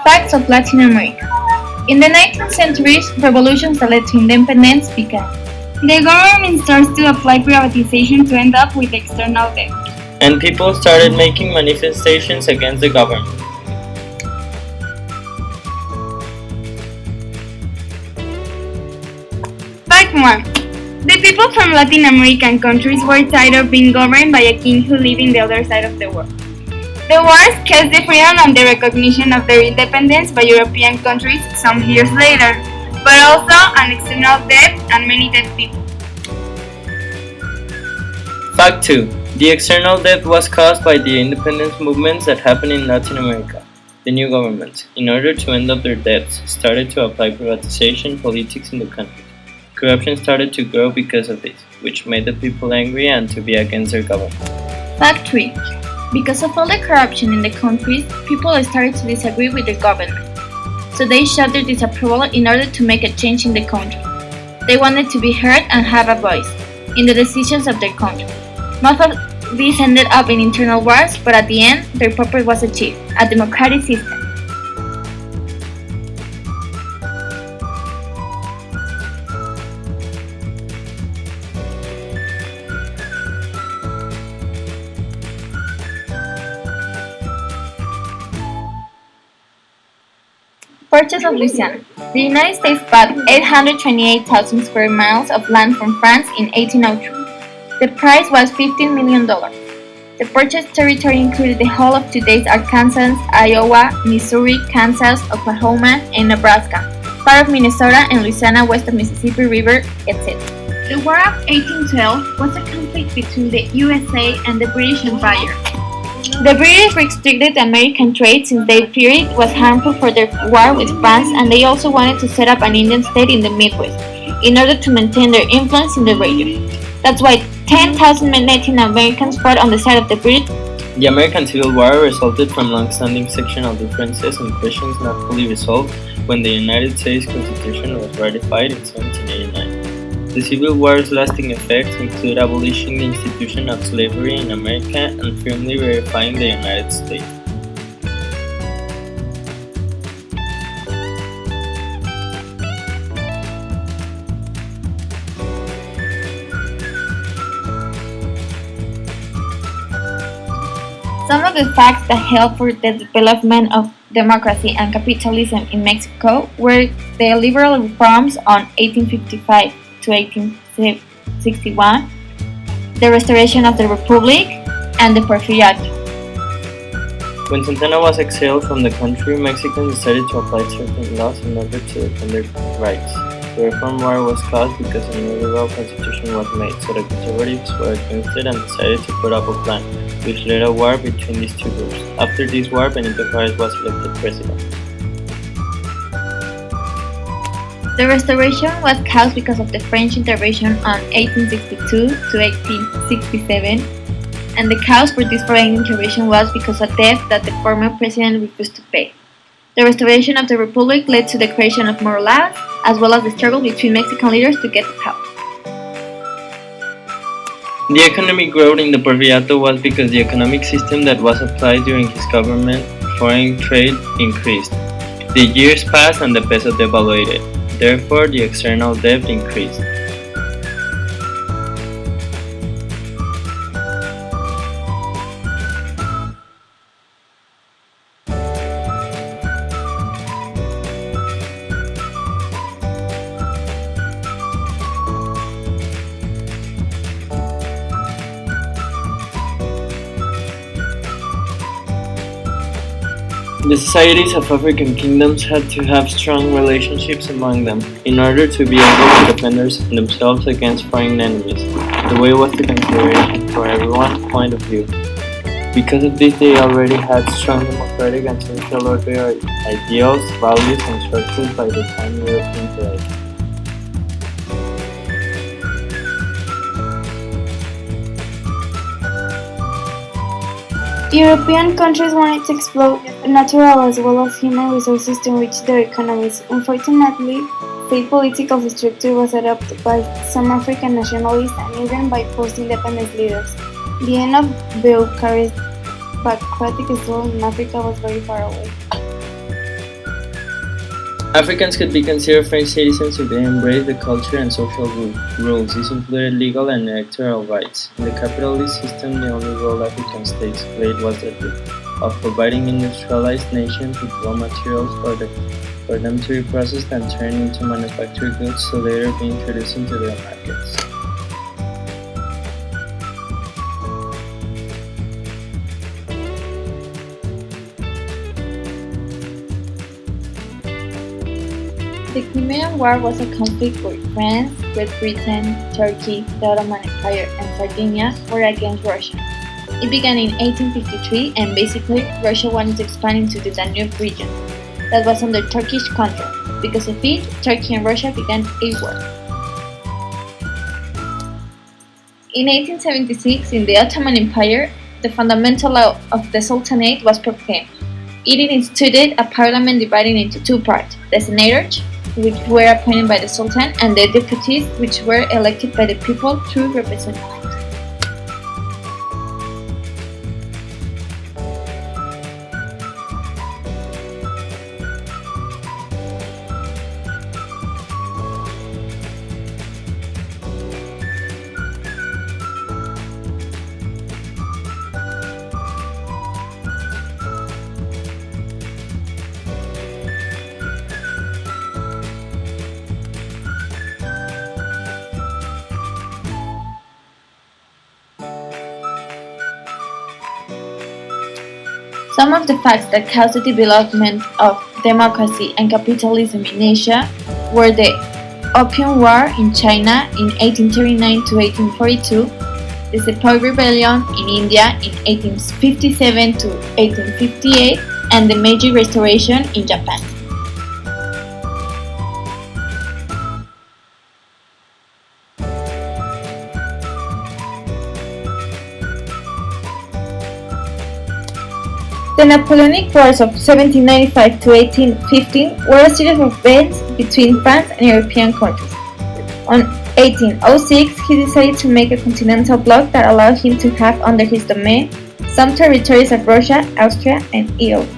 Facts of Latin America. In the 19th century, revolutions that led to independence began. The government starts to apply privatization to end up with external debt. And people started making manifestations against the government. Fact 1. The people from Latin American countries were tired of being governed by a king who lived in the other side of the world. The wars caused the freedom and the recognition of their independence by European countries some years later, but also an external debt and many dead people. Fact 2. The external debt was caused by the independence movements that happened in Latin America. The new governments, in order to end up their debts, started to apply privatization politics in the country. Corruption started to grow because of this, which made the people angry and to be against their government. Fact 3. Because of all the corruption in the countries, people started to disagree with the government. So they showed their disapproval in order to make a change in the country. They wanted to be heard and have a voice in the decisions of their country. Most of these ended up in internal wars, but at the end, their purpose was achieved, a democratic system. Purchase of Louisiana. The United States bought 828,000 square miles of land from France in 1802. The price was $15 million. The purchased territory included the whole of today's Arkansas, Iowa, Missouri, Kansas, Oklahoma, and Nebraska, part of Minnesota and Louisiana west of Mississippi River, etc. The War of 1812 was a conflict between the USA and the British Empire. The British restricted American trade since they feared it was harmful for their war with France, and they also wanted to set up an Indian state in the Midwest in order to maintain their influence in the region. That's why 10,000 Native Americans fought on the side of the British. The American Civil War resulted from long-standing sectional differences and questions not fully resolved when the United States Constitution was ratified in 1789. The Civil War's lasting effects include abolishing the institution of slavery in America and firmly verifying the United States. Some of the facts that helped for the development of democracy and capitalism in Mexico were the liberal reforms on 1855 to 1861, the restoration of the Republic, and the Porfiriato. When Santana was exiled from the country, Mexicans decided to apply certain laws in order to defend their rights. The Reform War was caused because a new liberal constitution was made, so the conservatives were against it and decided to put up a plan, which led a war between these two groups. After this war, Benito Juárez was elected president. The restoration was caused because of the French intervention on 1862 to 1867, and the cause for this foreign intervention was because of debt that the former president refused to pay. The restoration of the Republic led to the creation of more laws, as well as the struggle between Mexican leaders to get the power. The economic growth in the Porfiriato was because the economic system that was applied during his government, foreign trade, increased. The years passed and the peso devaluated. Therefore, the external debt increased. The societies of African kingdoms had to have strong relationships among them in order to be able to defend themselves against foreign enemies. The way was the consideration for everyone's point of view. Because of this, they already had strong democratic and social order ideals, values, and structures by the time European period. European countries wanted to exploit natural as well as human resources to enrich their economies. Unfortunately, the political structure was adopted by some African nationalists and even by post-independence leaders. The end of bureaucratic struggle in Africa was very far away. Africans could be considered French citizens if they embraced the culture and social rules. This included legal and electoral rights. In the capitalist system, the only role African states played was that of providing industrialized nations with raw materials for them to be processed and turned into manufactured goods to later be introduced into their markets. The Crimean War was a conflict where France, Great Britain, Turkey, the Ottoman Empire, and Sardinia were against Russia. It began in 1853 and basically Russia wanted to expand into the Danube region that was under Turkish control. Because of it, Turkey and Russia began a war. In 1876, in the Ottoman Empire, the fundamental law of the Sultanate was proclaimed. It instituted a parliament divided into two parts, the senators, which were appointed by the Sultan, and the deputies, which were elected by the people through representatives. Some of the facts that caused the development of democracy and capitalism in Asia were the Opium War in China in 1839 to 1842, the Sepoy Rebellion in India in 1857 to 1858, and the Meiji Restoration in Japan. The Napoleonic Wars of 1795 to 1815 were a series of events between France and European countries. On 1806, he decided to make a continental bloc that allowed him to have under his domain some territories of Russia, Austria, and Italy.